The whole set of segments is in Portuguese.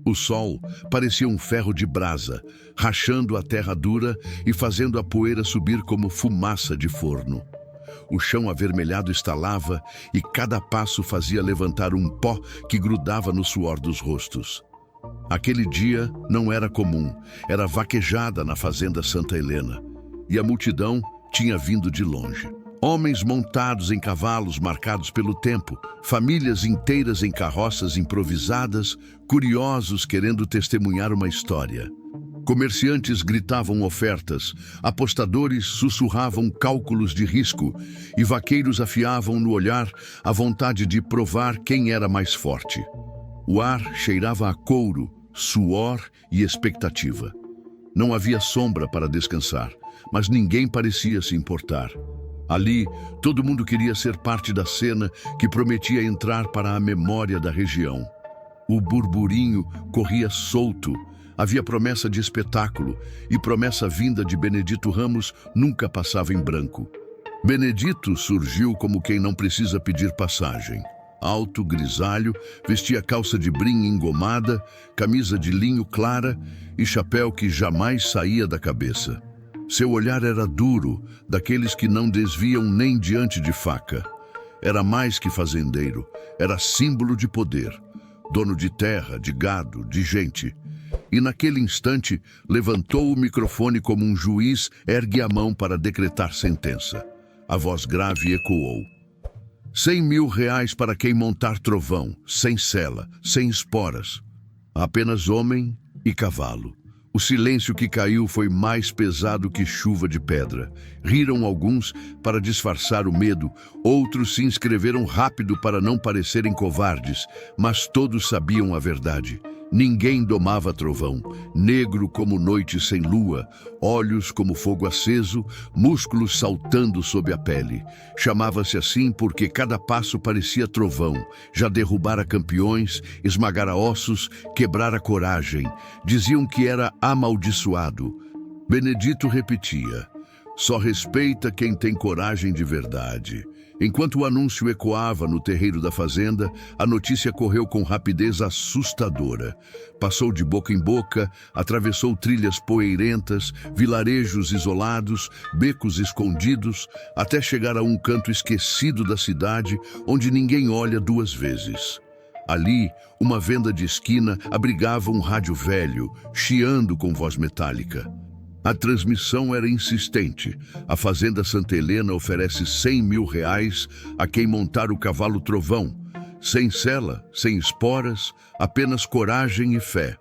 O sol parecia um ferro de brasa, rachando a terra dura e fazendo a poeira subir como fumaça de forno. O chão avermelhado estalava e cada passo fazia levantar um pó que grudava no suor dos rostos. Aquele dia não era comum, era vaquejada na fazenda Santa Helena. E a multidão tinha vindo de longe. Homens montados em cavalos marcados pelo tempo, famílias inteiras em carroças improvisadas, curiosos querendo testemunhar uma história. Comerciantes gritavam ofertas, apostadores sussurravam cálculos de risco e vaqueiros afiavam no olhar a vontade de provar quem era mais forte. O ar cheirava a couro, suor e expectativa. Não havia sombra para descansar, mas ninguém parecia se importar. Ali, todo mundo queria ser parte da cena que prometia entrar para a memória da região. O burburinho corria solto, havia promessa de espetáculo, e promessa vinda de Benedito Ramos nunca passava em branco. Benedito surgiu como quem não precisa pedir passagem. Alto, grisalho, vestia calça de brim engomada, camisa de linho clara e chapéu que jamais saía da cabeça. Seu olhar era duro, daqueles que não desviam nem diante de faca. Era mais que fazendeiro, era símbolo de poder, dono de terra, de gado, de gente. E naquele instante levantou o microfone como um juiz ergue a mão para decretar sentença. A voz grave ecoou. 100 mil reais para quem montar trovão, sem sela, sem esporas. Apenas homem e cavalo. O silêncio que caiu foi mais pesado que chuva de pedra. Riram alguns para disfarçar o medo, outros se inscreveram rápido para não parecerem covardes, mas todos sabiam a verdade. Ninguém domava trovão, negro como noite sem lua, olhos como fogo aceso, músculos saltando sob a pele. Chamava-se assim porque cada passo parecia trovão, já derrubara campeões, esmagara ossos, quebrara coragem. Diziam que era amaldiçoado. Benedito repetia: só respeita quem tem coragem de verdade. Enquanto o anúncio ecoava no terreiro da fazenda, a notícia correu com rapidez assustadora. Passou de boca em boca, atravessou trilhas poeirentas, vilarejos isolados, becos escondidos, até chegar a um canto esquecido da cidade, onde ninguém olha duas vezes. Ali, uma venda de esquina abrigava um rádio velho, chiando com voz metálica. A transmissão era insistente. A Fazenda Santa Helena oferece 100 mil reais a quem montar o cavalo trovão. Sem sela, sem esporas, apenas coragem e fé.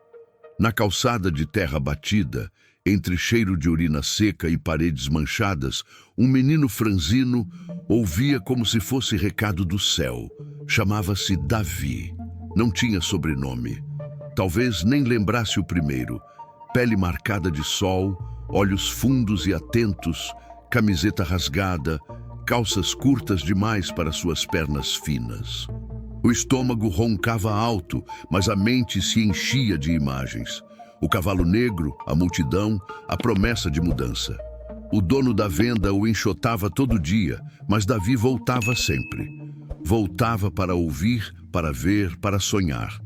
Na calçada de terra batida, entre cheiro de urina seca e paredes manchadas, um menino franzino ouvia como se fosse recado do céu. Chamava-se Davi. Não tinha sobrenome. Talvez nem lembrasse o primeiro. Pele marcada de sol, olhos fundos e atentos, camiseta rasgada, calças curtas demais para suas pernas finas. O estômago roncava alto, mas a mente se enchia de imagens. O cavalo negro, a multidão, a promessa de mudança. O dono da venda o enxotava todo dia, mas Davi voltava sempre. Voltava para ouvir, para ver, para sonhar.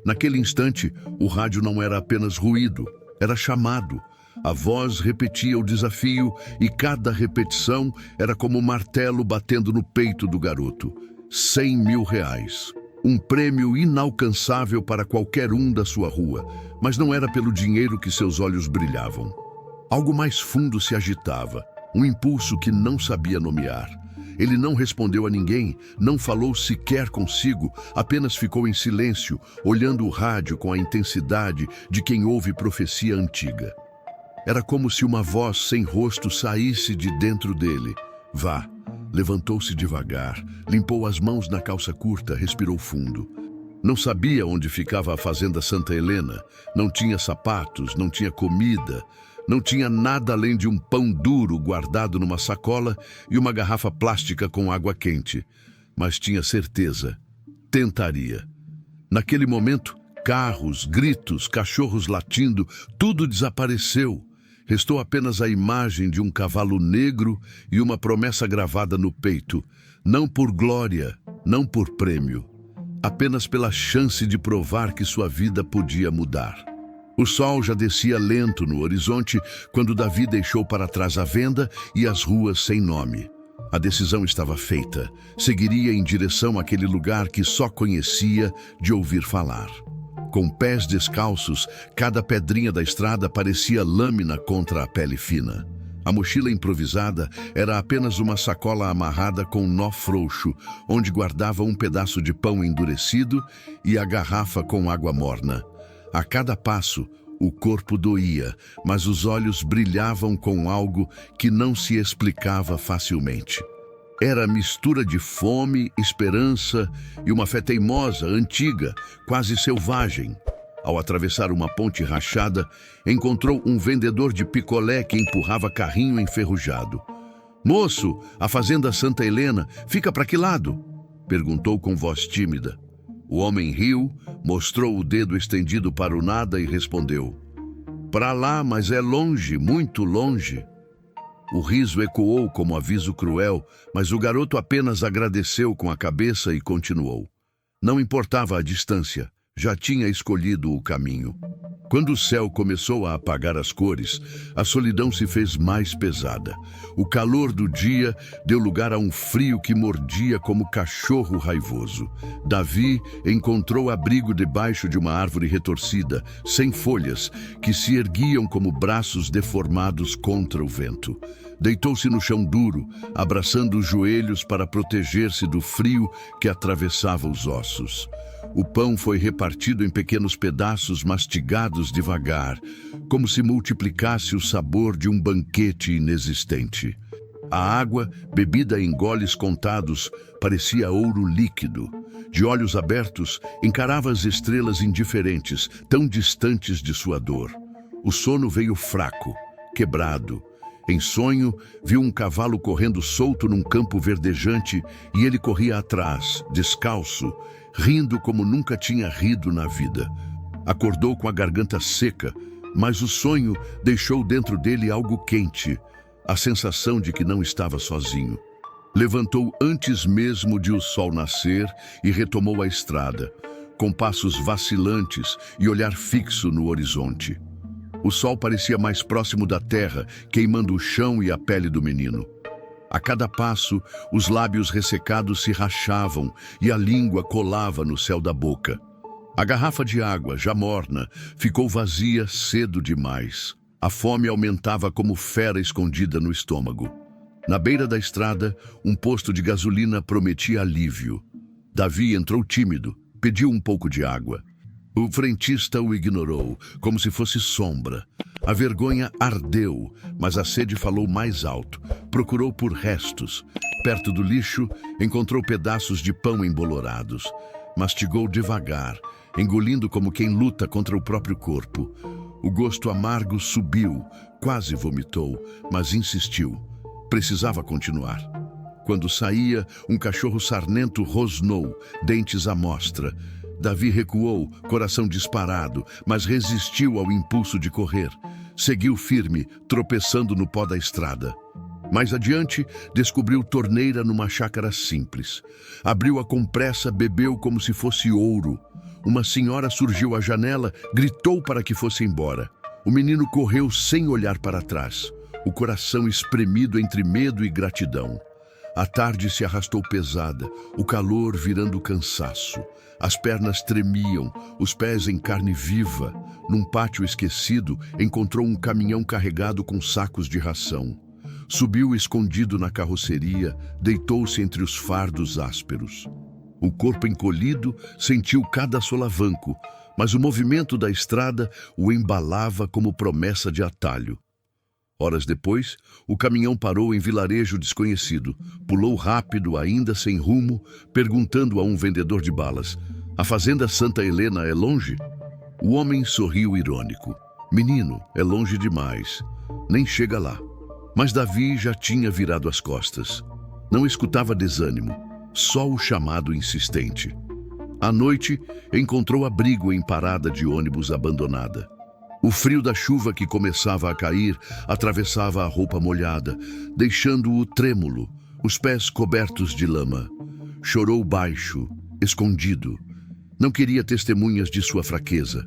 Naquele instante, o rádio não era apenas ruído, era chamado. A voz repetia o desafio e cada repetição era como um martelo batendo no peito do garoto. 100 mil reais. Um prêmio inalcançável para qualquer um da sua rua, mas não era pelo dinheiro que seus olhos brilhavam. Algo mais fundo se agitava, um impulso que não sabia nomear. Ele não respondeu a ninguém, não falou sequer consigo, apenas ficou em silêncio, olhando o rádio com a intensidade de quem ouve profecia antiga. Era como se uma voz sem rosto saísse de dentro dele. Vá. Levantou-se devagar, limpou as mãos na calça curta, respirou fundo. Não sabia onde ficava a Fazenda Santa Helena, não tinha sapatos, não tinha comida, não tinha nada além de um pão duro guardado numa sacola e uma garrafa plástica com água quente. Mas tinha certeza, tentaria. Naquele momento, carros, gritos, cachorros latindo, tudo desapareceu. Restou apenas a imagem de um cavalo negro e uma promessa gravada no peito, não por glória, não por prêmio. apenas pela chance de provar que sua vida podia mudar. O sol já descia lento no horizonte quando Davi deixou para trás a venda e as ruas sem nome. A decisão estava feita. Seguiria em direção àquele lugar que só conhecia de ouvir falar. Com pés descalços, cada pedrinha da estrada parecia lâmina contra a pele fina. A mochila improvisada era apenas uma sacola amarrada com um nó frouxo, onde guardava um pedaço de pão endurecido e a garrafa com água morna. A cada passo, o corpo doía, mas os olhos brilhavam com algo que não se explicava facilmente. Era a mistura de fome, esperança e uma fé teimosa, antiga, quase selvagem. Ao atravessar uma ponte rachada, encontrou um vendedor de picolé que empurrava carrinho enferrujado. "Moço, a fazenda Santa Helena fica para que lado?" perguntou com voz tímida. O homem riu, mostrou o dedo estendido para o nada e respondeu: "Para lá, mas é longe, muito longe." O riso ecoou como aviso cruel, mas o garoto apenas agradeceu com a cabeça e continuou. Não importava a distância, já tinha escolhido o caminho. Quando o céu começou a apagar as cores, a solidão se fez mais pesada. O calor do dia deu lugar a um frio que mordia como cachorro raivoso. Davi encontrou abrigo debaixo de uma árvore retorcida, sem folhas, que se erguiam como braços deformados contra o vento. Deitou-se no chão duro, abraçando os joelhos para proteger-se do frio que atravessava os ossos. O pão foi repartido em pequenos pedaços mastigados devagar, como se multiplicasse o sabor de um banquete inexistente. A água, bebida em goles contados, parecia ouro líquido. De olhos abertos, encarava as estrelas indiferentes, tão distantes de sua dor. O sono veio fraco, quebrado. Em sonho, viu um cavalo correndo solto num campo verdejante e ele corria atrás, descalço, rindo como nunca tinha rido na vida. Acordou com a garganta seca, mas o sonho deixou dentro dele algo quente, a sensação de que não estava sozinho. Levantou antes mesmo de o sol nascer e retomou a estrada, com passos vacilantes e olhar fixo no horizonte. O sol parecia mais próximo da terra, queimando o chão e a pele do menino. A cada passo, os lábios ressecados se rachavam e a língua colava no céu da boca. A garrafa de água, já morna, ficou vazia cedo demais. A fome aumentava como fera escondida no estômago. Na beira da estrada, um posto de gasolina prometia alívio. Davi entrou tímido, pediu um pouco de água. O frentista o ignorou, como se fosse sombra. A vergonha ardeu, mas a sede falou mais alto. Procurou por restos. Perto do lixo, encontrou pedaços de pão embolorados. Mastigou devagar, engolindo como quem luta contra o próprio corpo. O gosto amargo subiu, quase vomitou, mas insistiu. Precisava continuar. Quando saía, um cachorro sarnento rosnou, dentes à mostra. Davi recuou, coração disparado, mas resistiu ao impulso de correr. Seguiu firme, tropeçando no pó da estrada. Mais adiante, descobriu torneira numa chácara simples. Abriu-a com pressa, bebeu como se fosse ouro. Uma senhora surgiu à janela, gritou para que fosse embora. O menino correu sem olhar para trás, o coração espremido entre medo e gratidão. A tarde se arrastou pesada, o calor virando cansaço. As pernas tremiam, os pés em carne viva. Num pátio esquecido, encontrou um caminhão carregado com sacos de ração. Subiu escondido na carroceria, deitou-se entre os fardos ásperos. O corpo encolhido sentiu cada solavanco, mas o movimento da estrada o embalava como promessa de atalho. Horas depois, o caminhão parou em vilarejo desconhecido. Pulou rápido, ainda sem rumo, perguntando a um vendedor de balas: "A fazenda Santa Helena é longe?" O homem sorriu irônico. "Menino, é longe demais. Nem chega lá." Mas Davi já tinha virado as costas. Não escutava desânimo, só o chamado insistente. À noite, encontrou abrigo em parada de ônibus abandonada. O frio da chuva que começava a cair atravessava a roupa molhada, deixando-o trêmulo, os pés cobertos de lama. Chorou baixo, escondido, Não queria testemunhas de sua fraqueza.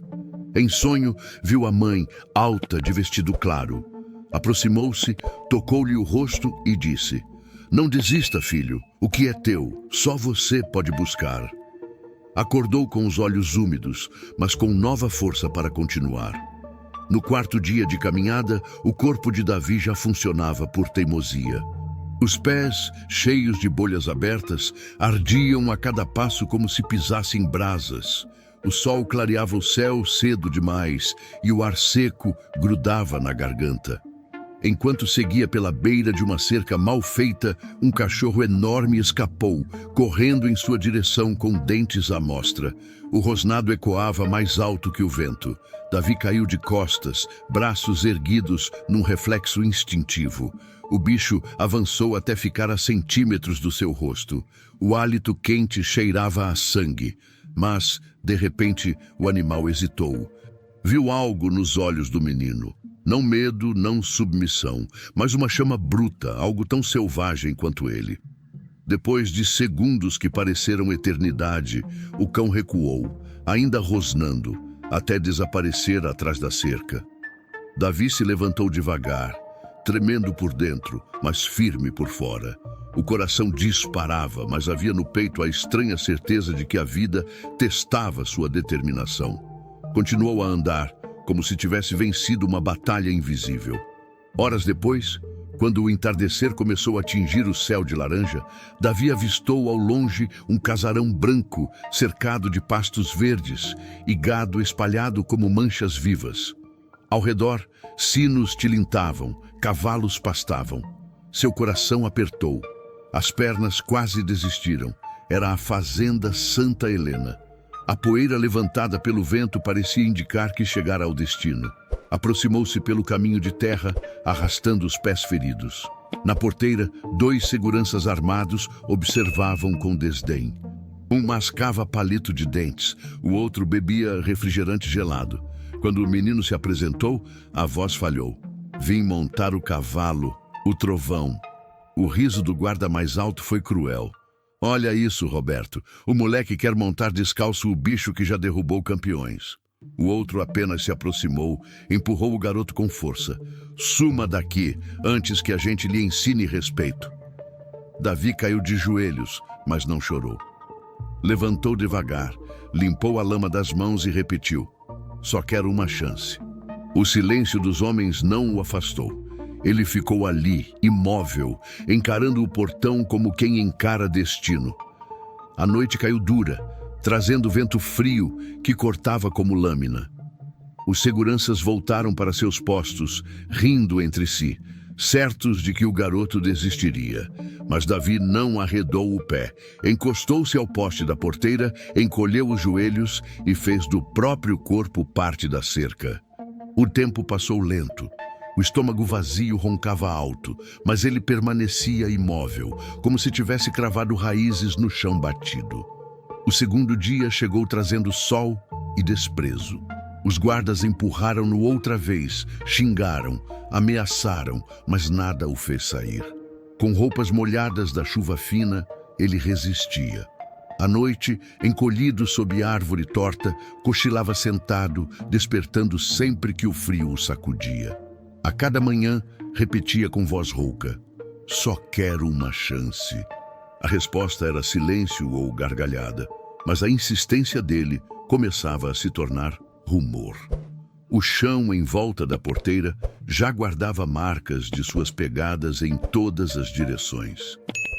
Em sonho, viu a mãe, alta, de vestido claro. Aproximou-se, tocou-lhe o rosto e disse: "Não desista, filho. O que é teu, só você pode buscar." Acordou com os olhos úmidos, mas com nova força para continuar. No quarto dia de caminhada, o corpo de Davi já funcionava por teimosia. Os pés, cheios de bolhas abertas, ardiam a cada passo como se pisassem brasas. O sol clareava o céu cedo demais e o ar seco grudava na garganta. Enquanto seguia pela beira de uma cerca mal feita, um cachorro enorme escapou, correndo em sua direção com dentes à mostra. O rosnado ecoava mais alto que o vento. Davi caiu de costas, braços erguidos num reflexo instintivo. O bicho avançou até ficar a centímetros do seu rosto. O hálito quente cheirava a sangue, mas, de repente, o animal hesitou. Viu algo nos olhos do menino. Não medo, não submissão, mas uma chama bruta, algo tão selvagem quanto ele. Depois de segundos que pareceram eternidade, o cão recuou, ainda rosnando, até desaparecer atrás da cerca. Davi se levantou devagar, tremendo por dentro, mas firme por fora. O coração disparava, mas havia no peito a estranha certeza de que a vida testava sua determinação. Continuou a andar, como se tivesse vencido uma batalha invisível. Horas depois, quando o entardecer começou a tingir o céu de laranja, Davi avistou ao longe um casarão branco, cercado de pastos verdes e gado espalhado como manchas vivas. Ao redor, sinos tilintavam, cavalos pastavam. Seu coração apertou. As pernas quase desistiram. Era a fazenda Santa Helena. A poeira levantada pelo vento parecia indicar que chegara ao destino. Aproximou-se pelo caminho de terra, arrastando os pés feridos. Na porteira, 2 seguranças armados observavam com desdém. Um mascava palito de dentes, o outro bebia refrigerante gelado. Quando o menino se apresentou, a voz falhou. "Vim montar o cavalo, o trovão." O riso do guarda mais alto foi cruel. "Olha isso, Roberto. O moleque quer montar descalço o bicho que já derrubou campeões." O outro apenas se aproximou, empurrou o garoto com força. "Suma daqui, antes que a gente lhe ensine respeito." Davi caiu de joelhos, mas não chorou. Levantou devagar, limpou a lama das mãos e repetiu: "Só quero uma chance." O silêncio dos homens não o afastou. Ele ficou ali, imóvel, encarando o portão como quem encara destino. A noite caiu dura, trazendo vento frio que cortava como lâmina. Os seguranças voltaram para seus postos, rindo entre si, certos de que o garoto desistiria. Mas Davi não arredou o pé. Encostou-se ao poste da porteira, encolheu os joelhos e fez do próprio corpo parte da cerca. O tempo passou lento. O estômago vazio roncava alto, mas ele permanecia imóvel, como se tivesse cravado raízes no chão batido. O segundo dia chegou trazendo sol e desprezo. Os guardas empurraram-no outra vez, xingaram, ameaçaram, mas nada o fez sair. Com roupas molhadas da chuva fina, ele resistia. À noite, encolhido sob árvore torta, cochilava sentado, despertando sempre que o frio o sacudia. A cada manhã, repetia com voz rouca: "Só quero uma chance." A resposta era silêncio ou gargalhada, mas a insistência dele começava a se tornar rumor. O chão em volta da porteira já guardava marcas de suas pegadas em todas as direções.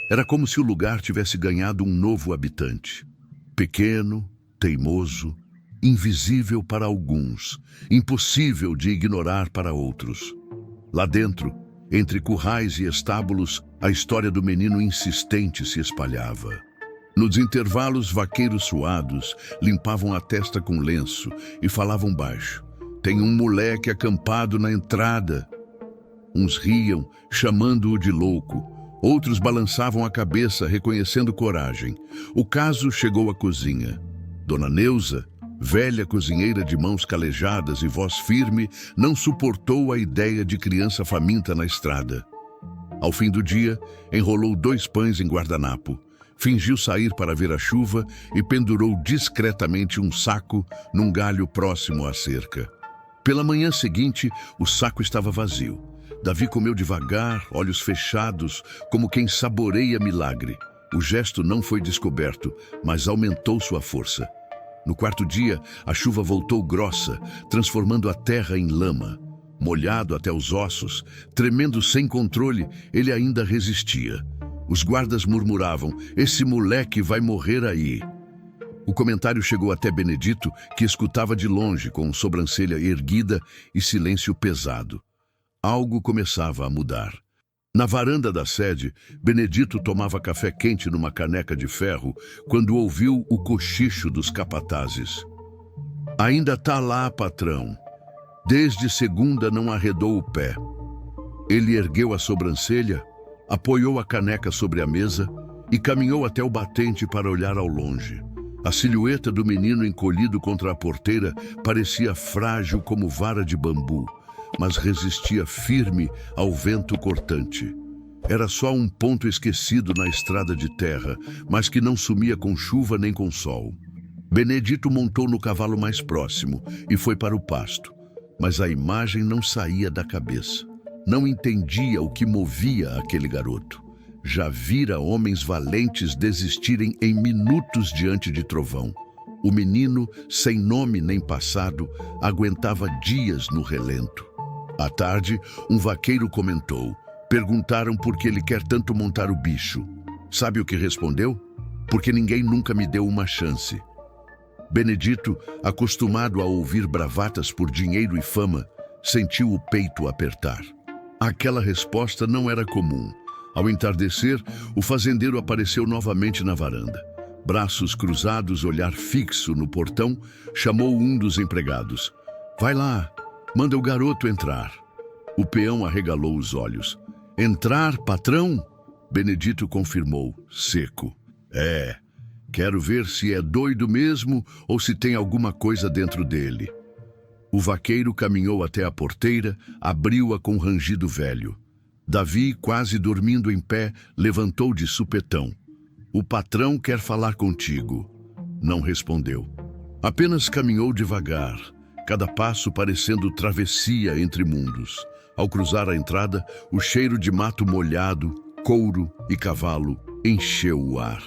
Era como se o lugar tivesse ganhado um novo habitante. Pequeno, teimoso, invisível para alguns, impossível de ignorar para outros. Lá dentro, entre currais e estábulos, a história do menino insistente se espalhava. Nos intervalos, vaqueiros suados limpavam a testa com lenço e falavam baixo: "Tem um moleque acampado na entrada." Uns riam, chamando-o de louco. Outros balançavam a cabeça, reconhecendo coragem. O caso chegou à cozinha. Dona Neuza, velha cozinheira de mãos calejadas e voz firme, não suportou a ideia de criança faminta na estrada. Ao fim do dia, enrolou 2 pães em guardanapo, Fingiu sair para ver a chuva e pendurou discretamente um saco num galho próximo à cerca. Pela manhã seguinte, o saco estava vazio. Davi comeu devagar, olhos fechados, como quem saboreia milagre. O gesto não foi descoberto, mas aumentou sua força. No quarto dia, a chuva voltou grossa, transformando a terra em lama. Molhado até os ossos, tremendo sem controle, ele ainda resistia. Os guardas murmuravam: "Esse moleque vai morrer aí." O comentário chegou até Benedito, que escutava de longe, com sobrancelha erguida e silêncio pesado. Algo começava a mudar. Na varanda da sede, Benedito tomava café quente numa caneca de ferro quando ouviu o cochicho dos capatazes. "Ainda tá lá, patrão. Desde segunda não arredou o pé." Ele ergueu a sobrancelha, apoiou a caneca sobre a mesa e caminhou até o batente para olhar ao longe. A silhueta do menino encolhido contra a porteira parecia frágil como vara de bambu, mas resistia firme ao vento cortante. Era só um ponto esquecido na estrada de terra, mas que não sumia com chuva nem com sol. Benedito montou no cavalo mais próximo e foi para o pasto, mas a imagem não saía da cabeça. Não entendia o que movia aquele garoto. Já vira homens valentes desistirem em minutos diante de trovão. O menino, sem nome nem passado, aguentava dias no relento. À tarde, um vaqueiro comentou. Perguntaram por que ele quer tanto montar o bicho. Sabe o que respondeu? Porque ninguém nunca me deu uma chance. Benedito, acostumado a ouvir bravatas por dinheiro e fama, sentiu o peito apertar. Aquela resposta não era comum. Ao entardecer, o fazendeiro apareceu novamente na varanda. Braços cruzados, olhar fixo no portão, chamou um dos empregados. "Vai lá, manda o garoto entrar." O peão arregalou os olhos. "Entrar, patrão?" Benedito confirmou, seco. "É, quero ver se é doido mesmo ou se tem alguma coisa dentro dele." O vaqueiro caminhou até a porteira, abriu-a com um rangido velho. Davi, quase dormindo em pé, levantou de supetão. "O patrão quer falar contigo." Não respondeu. Apenas caminhou devagar, cada passo parecendo travessia entre mundos. Ao cruzar a entrada, o cheiro de mato molhado, couro e cavalo encheu o ar.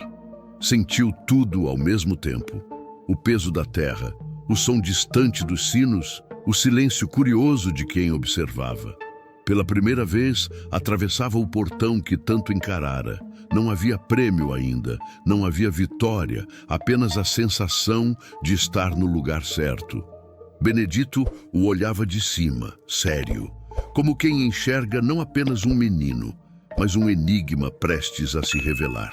Sentiu tudo ao mesmo tempo. O peso da terra, o som distante dos sinos, o silêncio curioso de quem observava. Pela primeira vez, atravessava o portão que tanto encarara. Não havia prêmio ainda, não havia vitória, apenas a sensação de estar no lugar certo. Benedito o olhava de cima, sério, como quem enxerga não apenas um menino, mas um enigma prestes a se revelar.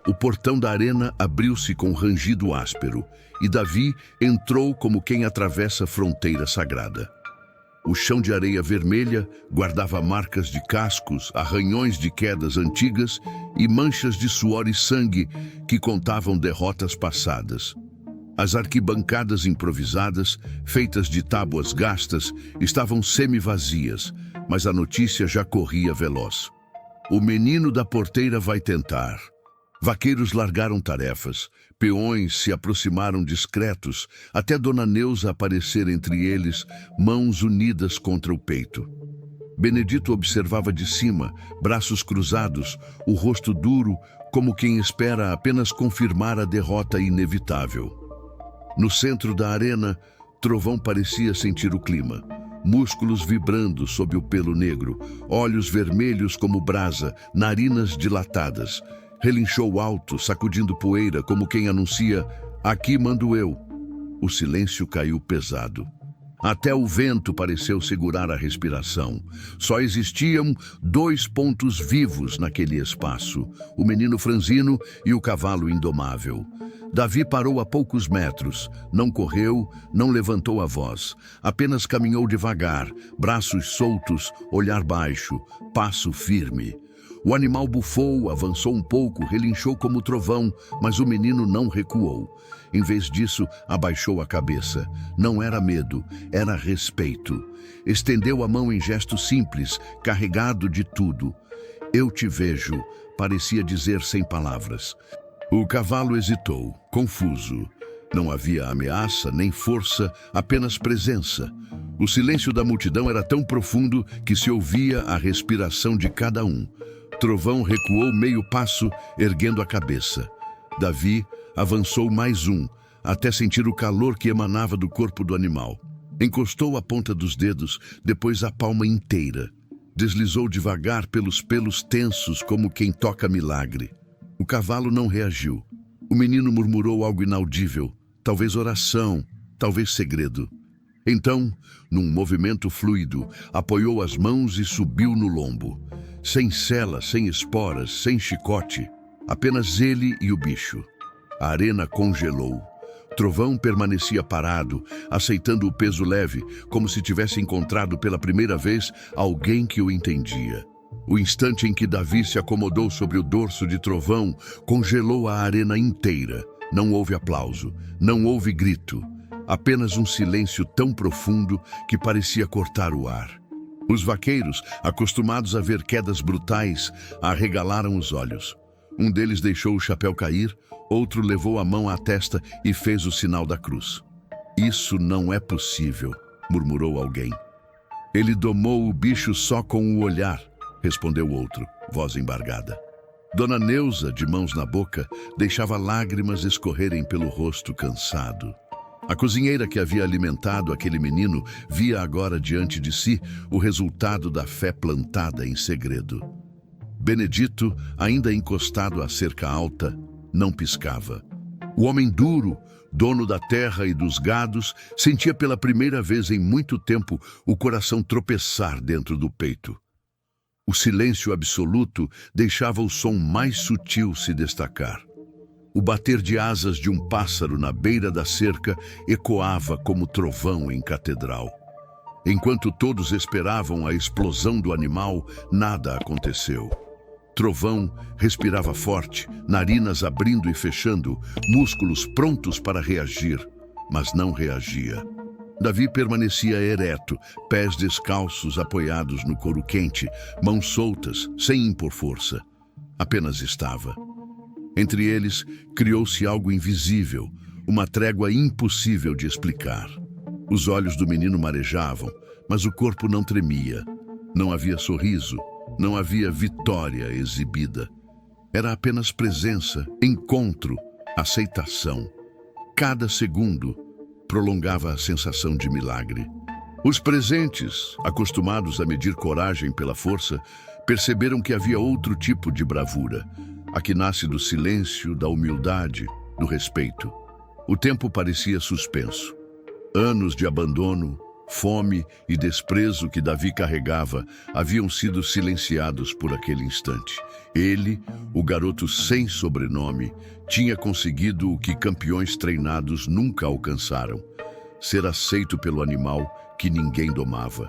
O portão da arena abriu-se com um rangido áspero, e Davi entrou como quem atravessa fronteira sagrada. O chão de areia vermelha guardava marcas de cascos, arranhões de quedas antigas e manchas de suor e sangue que contavam derrotas passadas. As arquibancadas improvisadas, feitas de tábuas gastas, estavam semi-vazias, mas a notícia já corria veloz. "O menino da porteira vai tentar." Vaqueiros largaram tarefas, peões se aproximaram discretos, até Dona Neuza aparecer entre eles, mãos unidas contra o peito. Benedito observava de cima, braços cruzados, o rosto duro, como quem espera apenas confirmar a derrota inevitável. No centro da arena, Trovão parecia sentir o clima. Músculos vibrando sob o pelo negro, olhos vermelhos como brasa, narinas dilatadas. Relinchou alto, sacudindo poeira, como quem anuncia: "Aqui mando eu." O silêncio caiu pesado. Até o vento pareceu segurar a respiração. Só existiam dois pontos vivos naquele espaço: o menino franzino e o cavalo indomável. Davi parou a poucos metros. Não correu, não levantou a voz. Apenas caminhou devagar, braços soltos, olhar baixo, passo firme. O animal bufou, avançou um pouco, relinchou como trovão, mas o menino não recuou. Em vez disso, abaixou a cabeça. Não era medo, era respeito. Estendeu a mão em gesto simples, carregado de tudo. "Eu te vejo", parecia dizer sem palavras. O cavalo hesitou, confuso. Não havia ameaça nem força, apenas presença. O silêncio da multidão era tão profundo que se ouvia a respiração de cada um. Trovão recuou meio passo, erguendo a cabeça. Davi avançou mais um, até sentir o calor que emanava do corpo do animal. Encostou a ponta dos dedos, depois a palma inteira. Deslizou devagar pelos pelos tensos, como quem toca milagre. O cavalo não reagiu. O menino murmurou algo inaudível, talvez oração, talvez segredo. Então, num movimento fluido, apoiou as mãos e subiu no lombo. Sem sela, sem esporas, sem chicote, apenas ele e o bicho. A arena congelou. Trovão permanecia parado, aceitando o peso leve, como se tivesse encontrado pela primeira vez alguém que o entendia. O instante em que Davi se acomodou sobre o dorso de Trovão congelou a arena inteira. Não houve aplauso, não houve grito. Apenas um silêncio tão profundo que parecia cortar o ar. Os vaqueiros, acostumados a ver quedas brutais, arregalaram os olhos. Um deles deixou o chapéu cair, outro levou a mão à testa e fez o sinal da cruz. "Isso não é possível", murmurou alguém. "Ele domou o bicho só com o olhar", respondeu outro, voz embargada. Dona Neuza, de mãos na boca, deixava lágrimas escorrerem pelo rosto cansado. A cozinheira que havia alimentado aquele menino via agora diante de si o resultado da fé plantada em segredo. Benedito, ainda encostado à cerca alta, não piscava. O homem duro, dono da terra e dos gados, sentia pela primeira vez em muito tempo o coração tropeçar dentro do peito. O silêncio absoluto deixava o som mais sutil se destacar. O bater de asas de um pássaro na beira da cerca ecoava como trovão em catedral. Enquanto todos esperavam a explosão do animal, nada aconteceu. Trovão respirava forte, narinas abrindo e fechando, músculos prontos para reagir, mas não reagia. Davi permanecia ereto, pés descalços apoiados no couro quente, mãos soltas, sem impor força. Apenas estava. Entre eles, criou-se algo invisível, uma trégua impossível de explicar. Os olhos do menino marejavam, mas o corpo não tremia. Não havia sorriso, não havia vitória exibida. Era apenas presença, encontro, aceitação. Cada segundo prolongava a sensação de milagre. Os presentes, acostumados a medir coragem pela força, perceberam que havia outro tipo de bravura, a que nasce do silêncio, da humildade, do respeito. O tempo parecia suspenso. Anos de abandono, fome e desprezo que Davi carregava haviam sido silenciados por aquele instante. Ele, o garoto sem sobrenome, tinha conseguido o que campeões treinados nunca alcançaram: ser aceito pelo animal que ninguém domava.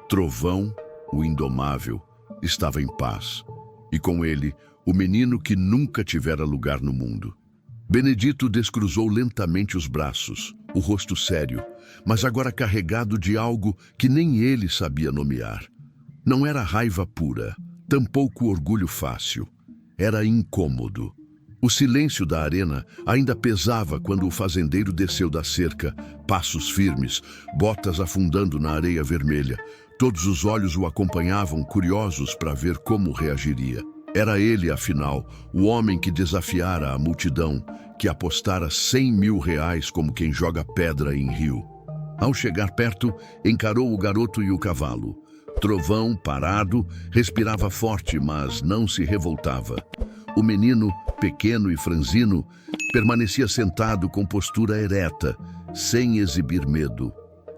Trovão, o indomável, estava em paz, e com ele, o menino que nunca tivera lugar no mundo. Benedito descruzou lentamente os braços, o rosto sério, mas agora carregado de algo que nem ele sabia nomear. Não era raiva pura, tampouco orgulho fácil. Era incômodo. O silêncio da arena ainda pesava quando o fazendeiro desceu da cerca, passos firmes, botas afundando na areia vermelha. Todos os olhos o acompanhavam, curiosos para ver como reagiria. Era ele, afinal, o homem que desafiara a multidão, que apostara 100 mil reais como quem joga pedra em rio. Ao chegar perto, encarou o garoto e o cavalo. Trovão, parado, respirava forte, mas não se revoltava. O menino, pequeno e franzino, permanecia sentado com postura ereta, sem exibir medo.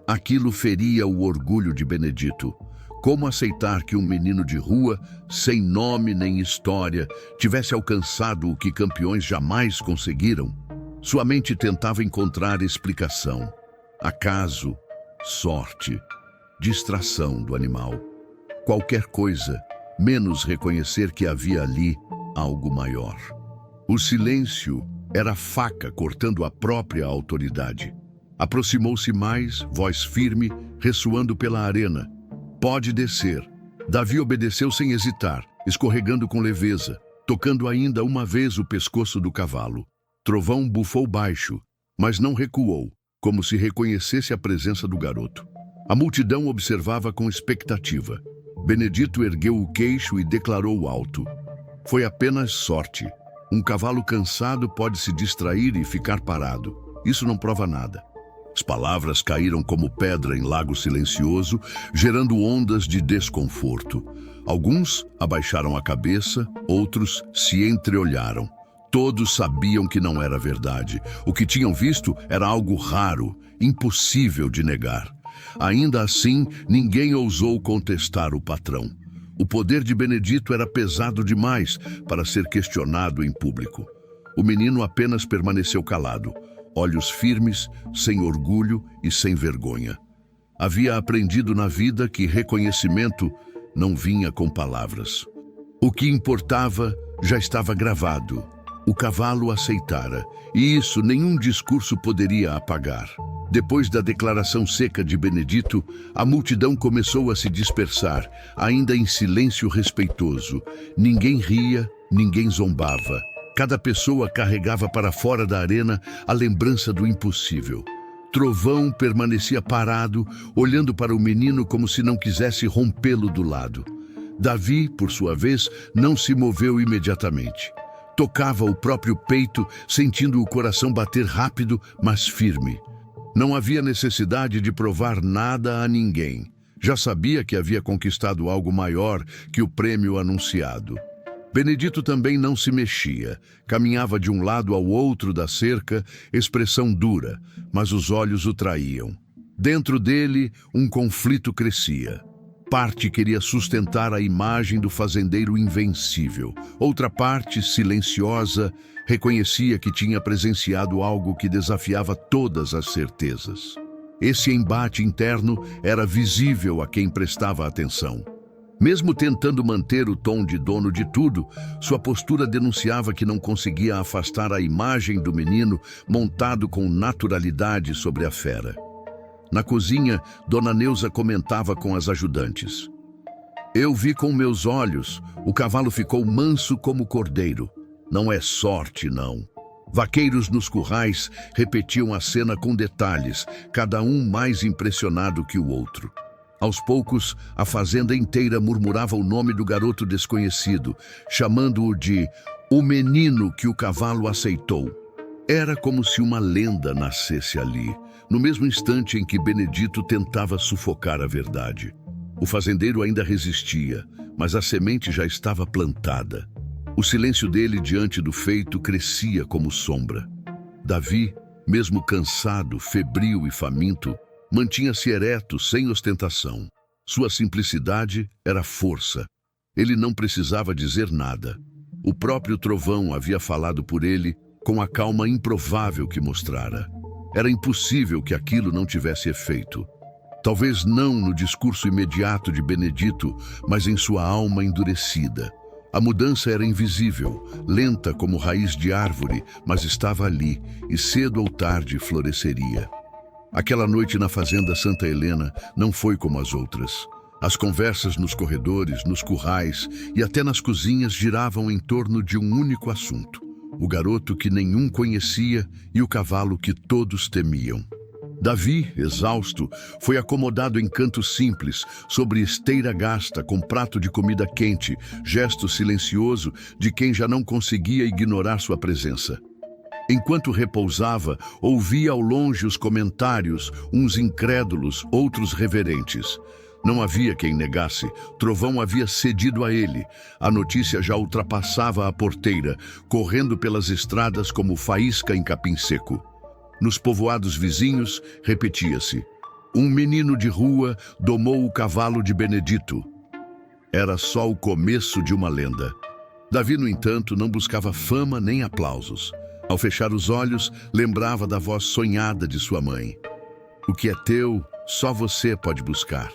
Aquilo feria o orgulho de Benedito. Como aceitar que um menino de rua, sem nome nem história, tivesse alcançado o que campeões jamais conseguiram? Sua mente tentava encontrar explicação. Acaso, sorte, distração do animal. Qualquer coisa, menos reconhecer que havia ali algo maior. O silêncio era faca cortando a própria autoridade. Aproximou-se mais, voz firme, ressoando pela arena. "Pode descer." Davi obedeceu sem hesitar, escorregando com leveza. tocando ainda uma vez o pescoço do cavalo. Trovão bufou baixo, mas não recuou, como se reconhecesse a presença do garoto. A multidão observava com expectativa. Benedito ergueu o queixo e declarou alto: "Foi apenas sorte. Um cavalo cansado pode se distrair e ficar parado. Isso não prova nada." As palavras caíram como pedra em lago silencioso, gerando ondas de desconforto. Alguns abaixaram a cabeça, outros se entreolharam. Todos sabiam que não era verdade. O que tinham visto era algo raro, impossível de negar. Ainda assim, ninguém ousou contestar o patrão. O poder de Benedito era pesado demais para ser questionado em público. O menino apenas permaneceu calado, olhos firmes, sem orgulho e sem vergonha. Havia aprendido na vida que reconhecimento não vinha com palavras. O que importava já estava gravado. O cavalo aceitara, e isso nenhum discurso poderia apagar. Depois da declaração seca de Benedito, a multidão começou a se dispersar, ainda em silêncio respeitoso. Ninguém ria, ninguém zombava. Cada pessoa carregava para fora da arena a lembrança do impossível. Trovão permanecia parado, olhando para o menino como se não quisesse rompê-lo do lado. Davi, por sua vez, não se moveu imediatamente. Tocava o próprio peito, sentindo o coração bater rápido, mas firme. Não havia necessidade de provar nada a ninguém. Já sabia que havia conquistado algo maior que o prêmio anunciado. Benedito também não se mexia. Caminhava de um lado ao outro da cerca, expressão dura, mas os olhos o traíam. Dentro dele, um conflito crescia. Parte queria sustentar a imagem do fazendeiro invencível. Outra parte, silenciosa, reconhecia que tinha presenciado algo que desafiava todas as certezas. Esse embate interno era visível a quem prestava atenção. Mesmo tentando manter o tom de dono de tudo, sua postura denunciava que não conseguia afastar a imagem do menino montado com naturalidade sobre a fera. Na cozinha, Dona Neuza comentava com as ajudantes: "Eu vi com meus olhos, o cavalo ficou manso como cordeiro. Não é sorte, não." Vaqueiros nos currais repetiam a cena com detalhes, cada um mais impressionado que o outro. Aos poucos, a fazenda inteira murmurava o nome do garoto desconhecido, chamando-o de "o menino que o cavalo aceitou." Era como se uma lenda nascesse ali, no mesmo instante em que Benedito tentava sufocar a verdade. O fazendeiro ainda resistia, mas a semente já estava plantada. O silêncio dele diante do feito crescia como sombra. Davi, mesmo cansado, febril e faminto, mantinha-se ereto, sem ostentação. Sua simplicidade era força. Ele não precisava dizer nada. O próprio trovão havia falado por ele com a calma improvável que mostrara. Era impossível que aquilo não tivesse efeito. Talvez não no discurso imediato de Benedito, mas em sua alma endurecida. A mudança era invisível, lenta como raiz de árvore, mas estava ali, e cedo ou tarde floresceria. Aquela noite na fazenda Santa Helena não foi como as outras. As conversas nos corredores, nos currais e até nas cozinhas giravam em torno de um único assunto: o garoto que nenhum conhecia e o cavalo que todos temiam. Davi, exausto, foi acomodado em canto simples, sobre esteira gasta, com prato de comida quente, gesto silencioso de quem já não conseguia ignorar sua presença. Enquanto repousava, ouvia ao longe os comentários, uns incrédulos, outros reverentes. Não havia quem negasse, Trovão havia cedido a ele. A notícia já ultrapassava a porteira, correndo pelas estradas como faísca em capim seco. Nos povoados vizinhos, repetia-se: um menino de rua domou o cavalo de Benedito. Era só o começo de uma lenda. Davi, no entanto, não buscava fama nem aplausos. Ao fechar os olhos, lembrava da voz sonhada de sua mãe. O que é teu, só você pode buscar.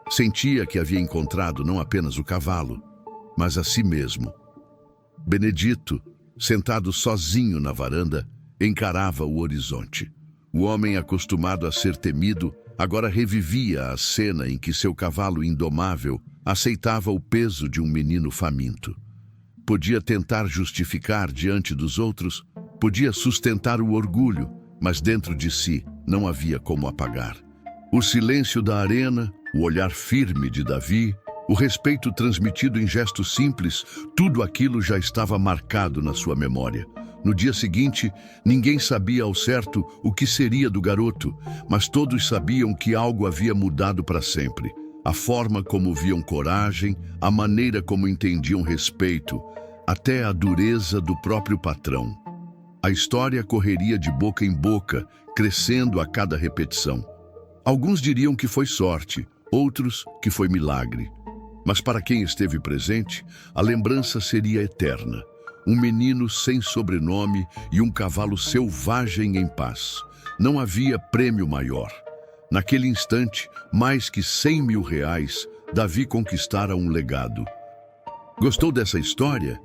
Sentia que havia encontrado não apenas o cavalo, mas a si mesmo. Benedito, sentado sozinho na varanda, encarava o horizonte. O homem, acostumado a ser temido, agora revivia a cena em que seu cavalo indomável aceitava o peso de um menino faminto. podia tentar justificar diante dos outros, podia sustentar o orgulho, mas dentro de si não havia como apagar. O silêncio da arena, o olhar firme de Davi, o respeito transmitido em gestos simples, tudo aquilo já estava marcado na sua memória. No dia seguinte, ninguém sabia ao certo o que seria do garoto, mas todos sabiam que algo havia mudado para sempre. A forma como viam coragem, a maneira como entendiam respeito, até a dureza do próprio patrão. A história correria de boca em boca, crescendo a cada repetição. Alguns diriam que foi sorte, outros que foi milagre. Mas para quem esteve presente, a lembrança seria eterna. Um menino sem sobrenome e um cavalo selvagem em paz. Não havia prêmio maior. Naquele instante, mais que 100 mil reais, Davi conquistara um legado. Gostou dessa história?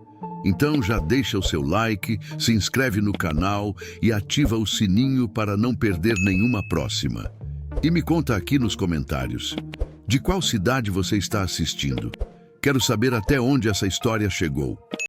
Então já deixa o seu like, se inscreve no canal e ativa o sininho para não perder nenhuma próxima. E me conta aqui nos comentários, de qual cidade você está assistindo? Quero saber até onde essa história chegou.